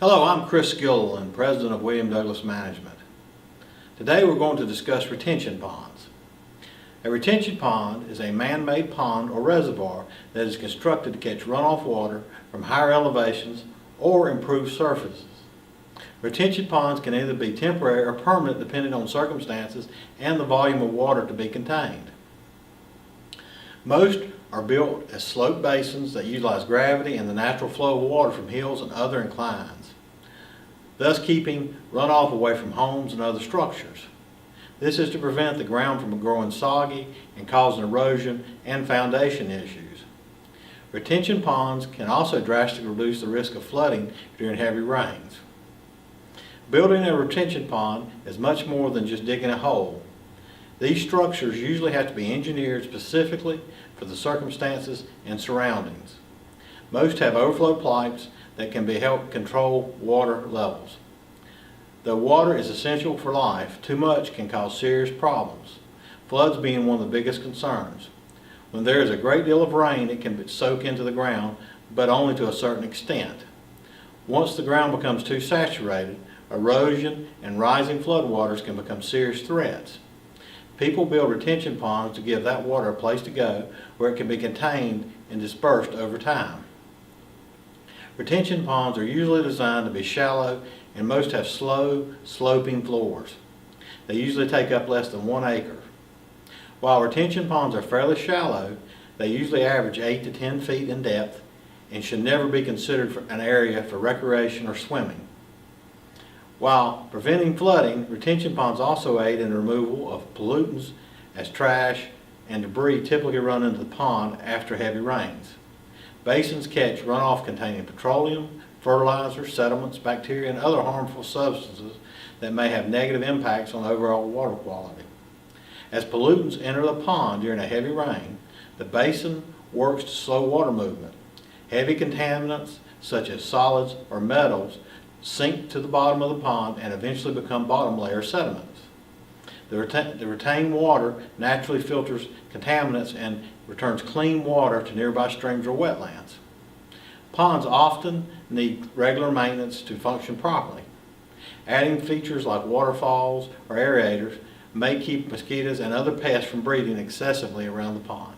Hello, I'm Chris Gilliland, President of William Douglas Management. Today we're going to discuss retention ponds. A retention pond is a man-made pond or reservoir that is constructed to catch runoff water from higher elevations or improve surfaces. Retention ponds can either be temporary or permanent depending on circumstances and the volume of water to be contained. Most are built as slope basins that utilize gravity and the natural flow of water from hills and other inclines, thus keeping runoff away from homes and other structures. This is to prevent the ground from growing soggy and causing erosion and foundation issues. Retention ponds can also drastically reduce the risk of flooding during heavy rains. Building a retention pond is much more than just digging a hole. These structures usually have to be engineered specifically for the circumstances and surroundings. Most have overflow pipes that can help control water levels. Though water is essential for life, too much can cause serious problems, floods being one of the biggest concerns. When there is a great deal of rain, it can soak into the ground, but only to a certain extent. Once the ground becomes too saturated, erosion and rising floodwaters can become serious threats. People build retention ponds to give that water a place to go where it can be contained and dispersed over time. Retention ponds are usually designed to be shallow and most have slow, sloping floors. They usually take up less than 1 acre. While retention ponds are fairly shallow, they usually average 8 to 10 feet in depth and should never be considered an area for recreation or swimming. While preventing flooding, retention ponds also aid in the removal of pollutants as trash and debris typically run into the pond after heavy rains. Basins catch runoff containing petroleum, fertilizer, sediments, bacteria, and other harmful substances that may have negative impacts on overall water quality. As pollutants enter the pond during a heavy rain, the basin works to slow water movement. Heavy contaminants such as solids or metals sink to the bottom of the pond and eventually become bottom layer sediments. The retained water naturally filters contaminants and returns clean water to nearby streams or wetlands. Ponds often need regular maintenance to function properly. Adding features like waterfalls or aerators may keep mosquitoes and other pests from breeding excessively around the pond.